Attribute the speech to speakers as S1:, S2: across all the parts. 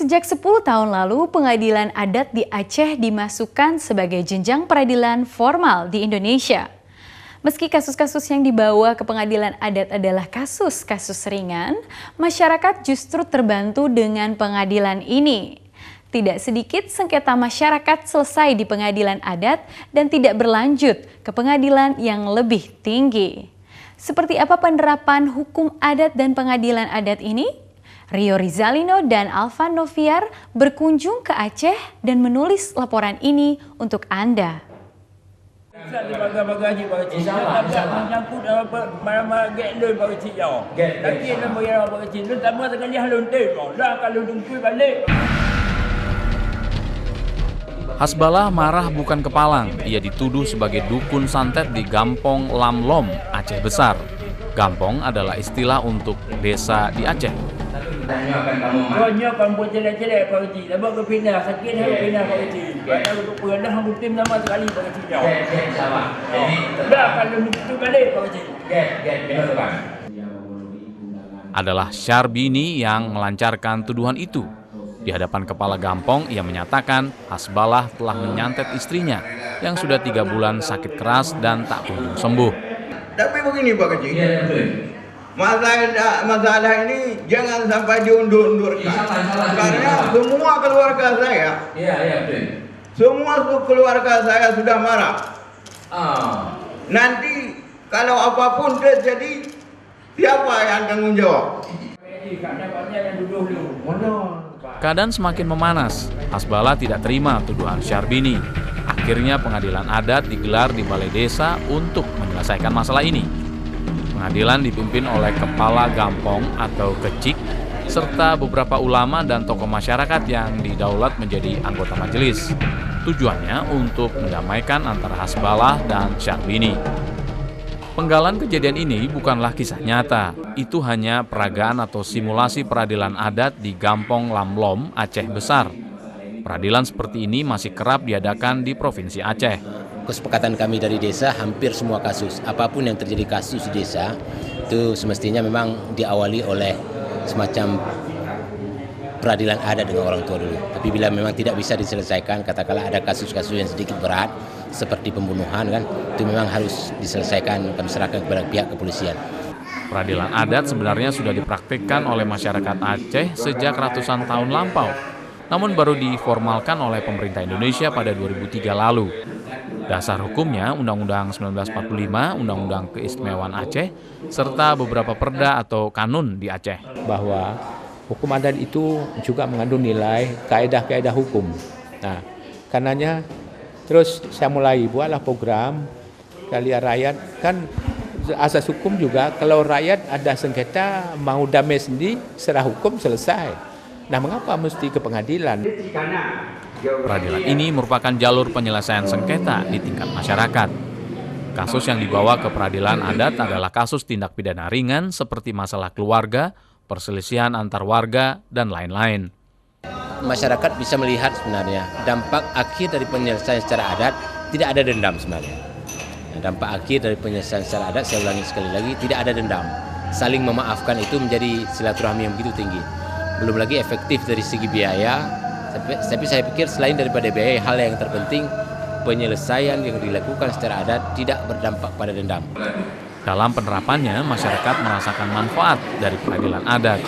S1: Sejak 10 tahun lalu, pengadilan adat di Aceh dimasukkan sebagai jenjang peradilan formal di Indonesia. Meski kasus-kasus yang dibawa ke pengadilan adat adalah kasus-kasus ringan, masyarakat justru terbantu dengan pengadilan ini. Tidak sedikit sengketa masyarakat selesai di pengadilan adat dan tidak berlanjut ke pengadilan yang lebih tinggi. Seperti apa penerapan hukum adat dan pengadilan adat ini? Rio Rizalino dan Alvan Noviar berkunjung ke Aceh dan menulis laporan ini untuk Anda.
S2: Hasbalah marah bukan kepalang. Ia dituduh sebagai dukun santet di Gampong Lam Lom, Aceh Besar. Gampong adalah istilah untuk desa di Aceh.
S3: Konyo buat jelek-jelek Pak Haji. Lepas ke pindah, sakit harus pindah Pak Haji. Kalau aku pernah aku tim nama sekali Pak Haji. Dah kalau itu balik Pak Haji.
S2: Adalah Syarbini yang melancarkan tuduhan itu. Di hadapan kepala Gampong, ia menyatakan Hasbalah telah menyantet istrinya yang sudah 3 bulan sakit keras dan tak kunjung sembuh.
S4: Tapi begini Pak Haji. Masalah ini jangan sampai diundur-undurkan. Karena semua keluarga saya, semua keluarga saya sudah marah. Nanti kalau apapun terjadi, siapa yang tanggung jawab?
S2: Keadaan semakin memanas. Hasbalah tidak terima tuduhan Syarbini. Akhirnya pengadilan adat digelar di balai desa untuk menyelesaikan masalah ini. Pengadilan dipimpin oleh Kepala Gampong atau Kecik, serta beberapa ulama dan tokoh masyarakat yang didaulat menjadi anggota majelis. Tujuannya untuk mendamaikan antara Hasbalah dan Syarbini. Penggalan kejadian ini bukanlah kisah nyata. Itu hanya peragaan atau simulasi peradilan adat di Gampong Lam Lom, Aceh Besar. Peradilan seperti ini masih kerap diadakan di Provinsi Aceh.
S5: Kesepakatan kami dari desa, hampir semua kasus, apapun yang terjadi kasus di desa, itu semestinya memang diawali oleh semacam peradilan adat dengan orang tua dulu. Tapi bila memang tidak bisa diselesaikan, katakanlah ada kasus-kasus yang sedikit berat, seperti pembunuhan kan, itu memang harus diselesaikan, kami serahkan kepada pihak kepolisian.
S2: Peradilan adat sebenarnya sudah dipraktikkan oleh masyarakat Aceh sejak ratusan tahun lampau, namun baru diformalkan oleh pemerintah Indonesia pada 2003 lalu. Dasar hukumnya Undang-Undang 1945, Undang-Undang Keistimewaan Aceh, serta beberapa perda atau kanun di Aceh.
S6: Bahwa hukum adat itu juga mengandung nilai kaedah-kaedah hukum. Nah, karenanya terus saya mulai buatlah program kalian rakyat kan asas hukum juga kalau rakyat ada sengketa mau damai sendiri serah hukum selesai. Nah, mengapa mesti ke pengadilan?
S2: Peradilan ini merupakan jalur penyelesaian sengketa di tingkat masyarakat. Kasus yang dibawa ke peradilan adat adalah kasus tindak pidana ringan seperti masalah keluarga, perselisihan antar warga, dan lain-lain.
S5: Masyarakat bisa melihat sebenarnya dampak akhir dari penyelesaian secara adat tidak ada dendam sebenarnya. Dampak akhir dari penyelesaian secara adat, saya ulangi sekali lagi, tidak ada dendam. Saling memaafkan itu menjadi silaturahmi yang begitu tinggi. Belum lagi efektif dari segi biaya. Tapi saya pikir selain daripada biaya, hal yang terpenting penyelesaian yang dilakukan secara adat tidak berdampak pada dendam.
S2: Dalam penerapannya, masyarakat merasakan manfaat dari peradilan adat.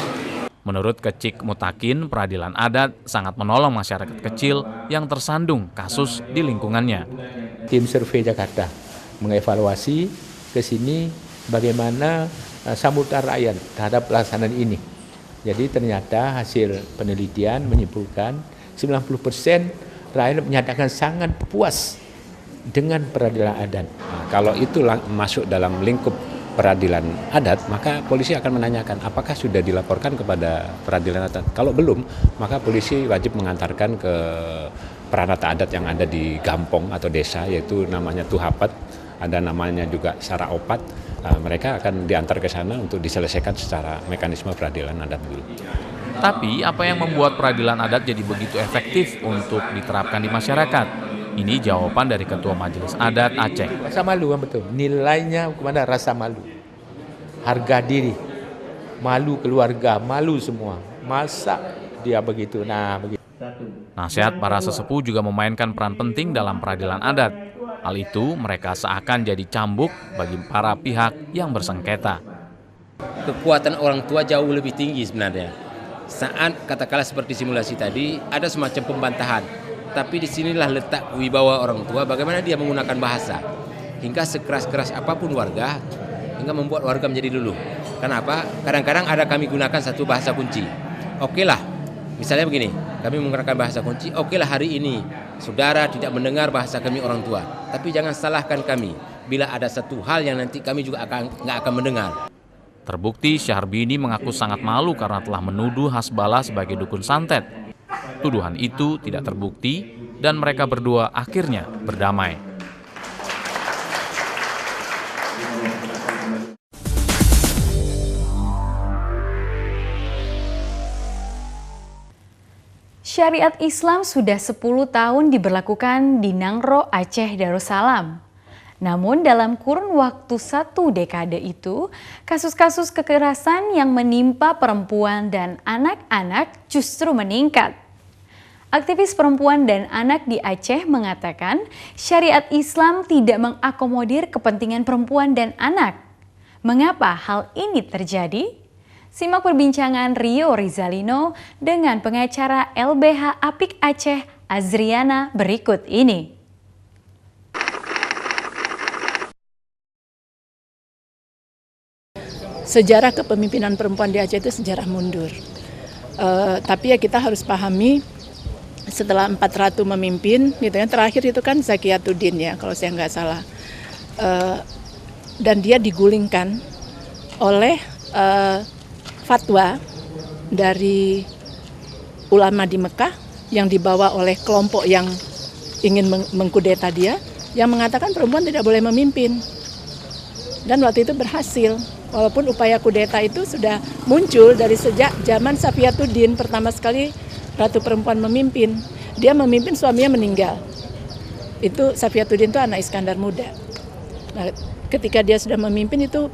S2: Menurut Kecik Mutakin, peradilan adat sangat menolong masyarakat kecil yang tersandung kasus di lingkungannya.
S6: Tim survei Jakarta mengevaluasi ke sini bagaimana sambutan rakyat terhadap pelaksanaan ini. Jadi ternyata hasil penelitian menyimpulkan 90% rakyat menyatakan sangat puas dengan peradilan adat.
S7: Nah, kalau itu masuk dalam lingkup peradilan adat, maka polisi akan menanyakan apakah sudah dilaporkan kepada peradilan adat. Kalau belum, maka polisi wajib mengantarkan ke peranata adat yang ada di Gampong atau desa, yaitu namanya Tuhapat, ada namanya juga Saraopat. Mereka akan diantar ke sana untuk diselesaikan secara mekanisme peradilan adat dulu.
S2: Tapi apa yang membuat peradilan adat jadi begitu efektif untuk diterapkan di masyarakat? Ini jawaban dari Ketua Majelis Adat Aceh.
S6: Rasa malu, betul. Nilainya kemana? Rasa malu. Harga diri. Malu keluarga, malu semua. Masa dia begitu. Nah, begitu.
S2: Nasihat para sesepuh juga memainkan peran penting dalam peradilan adat. Hal itu mereka seakan jadi cambuk bagi para pihak yang bersengketa.
S5: Kekuatan orang tua jauh lebih tinggi sebenarnya. Saat katakanlah seperti simulasi tadi ada semacam pembantahan, tapi disinilah letak wibawa orang tua, bagaimana dia menggunakan bahasa hingga sekeras-keras apapun warga, hingga membuat warga menjadi luluh. Kenapa? Kadang-kadang ada kami gunakan satu bahasa kunci. Oke lah, misalnya begini, kami menggunakan bahasa kunci. Oke lah, hari ini saudara tidak mendengar bahasa kami orang tua, tapi jangan salahkan kami bila ada satu hal yang nanti kami juga nggak akan mendengar.
S2: Terbukti Syahrbini mengaku sangat malu karena telah menuduh Hasbalah sebagai dukun santet. Tuduhan itu tidak terbukti dan mereka berdua akhirnya berdamai.
S1: Syariat Islam sudah 10 tahun diberlakukan di Nangro, Aceh Darussalam. Namun dalam kurun waktu 1 dekade itu, kasus-kasus kekerasan yang menimpa perempuan dan anak-anak justru meningkat. Aktivis perempuan dan anak di Aceh mengatakan syariat Islam tidak mengakomodir kepentingan perempuan dan anak. Mengapa hal ini terjadi? Simak perbincangan Rio Rizalino dengan pengacara LBH Apik Aceh Azriana berikut ini.
S8: Sejarah kepemimpinan perempuan di Aceh itu sejarah mundur. Tapi ya kita harus pahami setelah 4 ratu memimpin, gitu ya, terakhir itu kan Zakiyatuddin ya kalau saya nggak salah. Dan dia digulingkan oleh fatwa dari ulama di Mekah yang dibawa oleh kelompok yang ingin mengkudeta dia, yang mengatakan perempuan tidak boleh memimpin. Dan waktu itu berhasil. Walaupun upaya kudeta itu sudah muncul dari sejak zaman Safiyatuddin, pertama sekali ratu perempuan memimpin. Dia memimpin, suaminya meninggal. Itu Safiyatuddin itu anak Iskandar muda. Nah, ketika dia sudah memimpin itu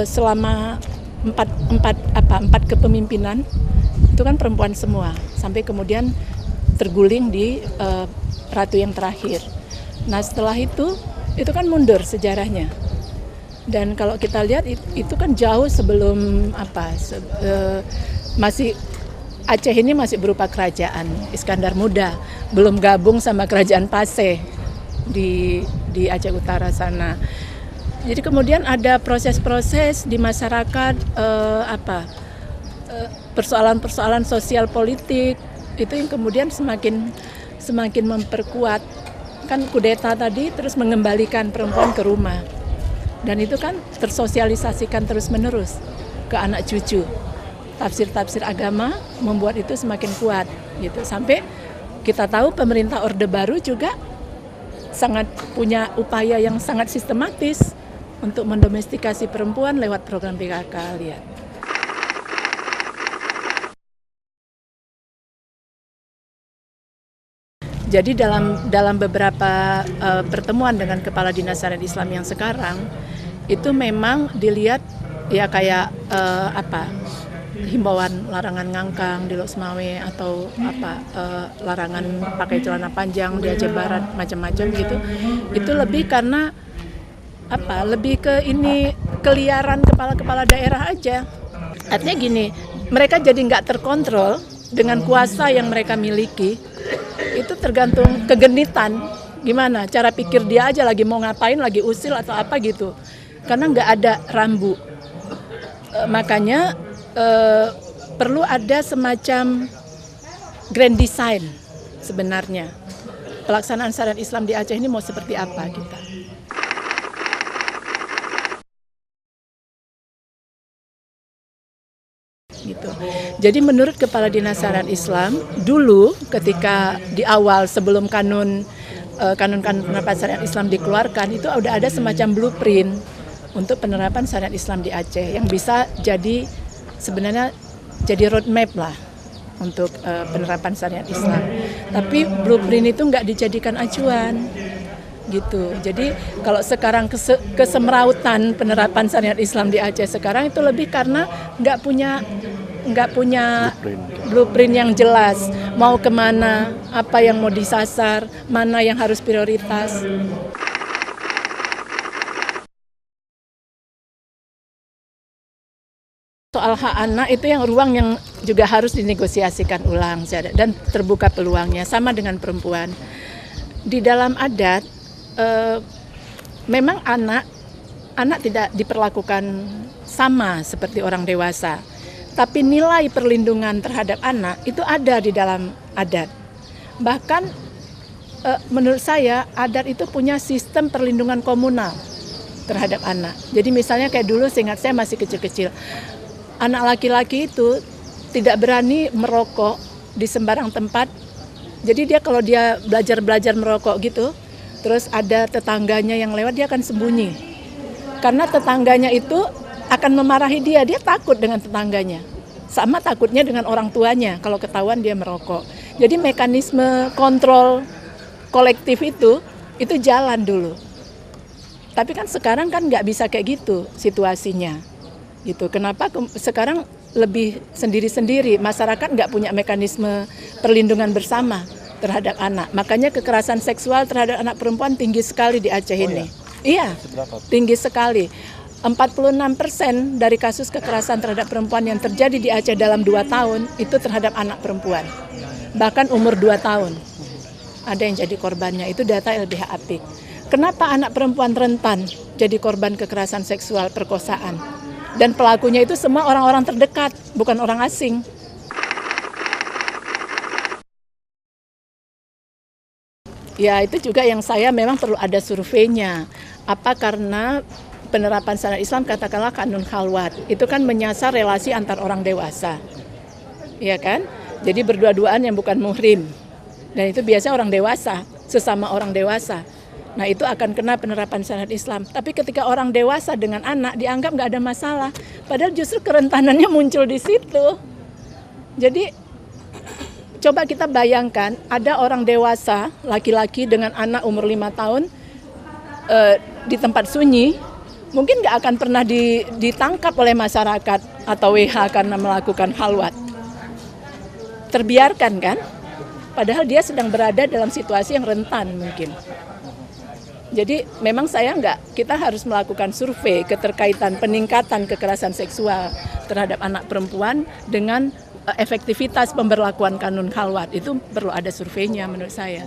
S8: selama empat kepemimpinan itu kan perempuan semua, sampai kemudian terguling di ratu yang terakhir. Nah, setelah itu kan mundur sejarahnya. Dan kalau kita lihat itu kan jauh sebelum masih Aceh ini masih berupa kerajaan Iskandar Muda, belum gabung sama kerajaan Paseh di Aceh Utara sana. Jadi kemudian ada proses-proses di masyarakat, persoalan-persoalan sosial politik itu yang kemudian semakin memperkuat. Kan kudeta tadi terus mengembalikan perempuan ke rumah. Dan itu kan tersosialisasikan terus-menerus ke anak cucu. Tafsir-tafsir agama membuat itu semakin kuat gitu. Sampai kita tahu pemerintah Orde Baru juga sangat punya upaya yang sangat sistematis untuk mendomestikasi perempuan lewat program PKK. Lihat. Jadi dalam beberapa pertemuan dengan kepala dinas syariat Islam yang sekarang itu memang dilihat ya kayak himbauan larangan ngangkang di Lok Semawe atau larangan pakai celana panjang di Aceh Barat macam-macam gitu. Itu lebih karena lebih ke ini keliaran kepala-kepala daerah aja. Artinya gini, mereka jadi nggak terkontrol dengan kuasa yang mereka miliki. Itu tergantung kegenitan, gimana cara pikir dia aja lagi mau ngapain, lagi usil atau apa gitu. Karena nggak ada rambu. Makanya perlu ada semacam grand design sebenarnya. Pelaksanaan syariat Islam di Aceh ini mau seperti apa kita. Gitu. Jadi menurut Kepala Dinas Syariat Islam, dulu ketika di awal sebelum kanun penerapan syariat Islam dikeluarkan, itu udah ada semacam blueprint untuk penerapan syariat Islam di Aceh yang bisa jadi sebenarnya jadi roadmap lah untuk penerapan syariat Islam. Tapi blueprint itu nggak dijadikan acuan. Gitu. Jadi kalau sekarang kesemrautan penerapan syariat Islam di Aceh sekarang itu lebih karena nggak nggak punya blueprint yang jelas, mau kemana, apa yang mau disasar, mana yang harus prioritas. Soal hak anak itu yang ruang yang juga harus dinegosiasikan ulang dan terbuka peluangnya, sama dengan perempuan. Di dalam adat, memang anak tidak diperlakukan sama seperti orang dewasa. Tapi nilai perlindungan terhadap anak itu ada di dalam adat. Bahkan menurut saya adat itu punya sistem perlindungan komunal terhadap anak. Jadi misalnya kayak dulu seingat saya masih kecil-kecil, anak laki-laki itu tidak berani merokok di sembarang tempat. Jadi dia kalau dia belajar merokok gitu, terus ada tetangganya yang lewat, dia akan sembunyi. Karena tetangganya itu akan memarahi dia takut dengan tetangganya. Sama takutnya dengan orang tuanya kalau ketahuan dia merokok. Jadi mekanisme kontrol kolektif itu jalan dulu. Tapi kan sekarang kan nggak bisa kayak gitu situasinya. Gitu. Kenapa sekarang lebih sendiri-sendiri, masyarakat nggak punya mekanisme perlindungan bersama terhadap anak. Makanya kekerasan seksual terhadap anak perempuan tinggi sekali di Aceh ini. Iya, tinggi sekali. 46% dari kasus kekerasan terhadap perempuan yang terjadi di Aceh dalam 2 tahun itu terhadap anak perempuan. Bahkan umur 2 tahun. Ada yang jadi korbannya, itu data LBH Apik. Kenapa anak perempuan rentan jadi korban kekerasan seksual perkosaan? Dan pelakunya itu semua orang-orang terdekat, bukan orang asing. Ya itu juga yang saya memang perlu ada surveinya. Apa karena penerapan syariat Islam katakanlah kanun khalwat, itu kan menyasar relasi antar orang dewasa. Iya kan? Jadi berdua-duaan yang bukan muhrim. Dan itu biasanya orang dewasa, sesama orang dewasa. Nah itu akan kena penerapan syariat Islam. Tapi ketika orang dewasa dengan anak dianggap nggak ada masalah. Padahal justru kerentanannya muncul di situ. Jadi coba kita bayangkan ada orang dewasa, laki-laki dengan anak umur 5 tahun di tempat sunyi. Mungkin nggak akan pernah ditangkap oleh masyarakat atau WH karena melakukan khalwat. Terbiarkan kan? Padahal dia sedang berada dalam situasi yang rentan mungkin. Jadi memang kita harus melakukan survei keterkaitan peningkatan kekerasan seksual terhadap anak perempuan dengan efektivitas pemberlakuan kanun khalwat. Itu perlu ada surveinya menurut saya.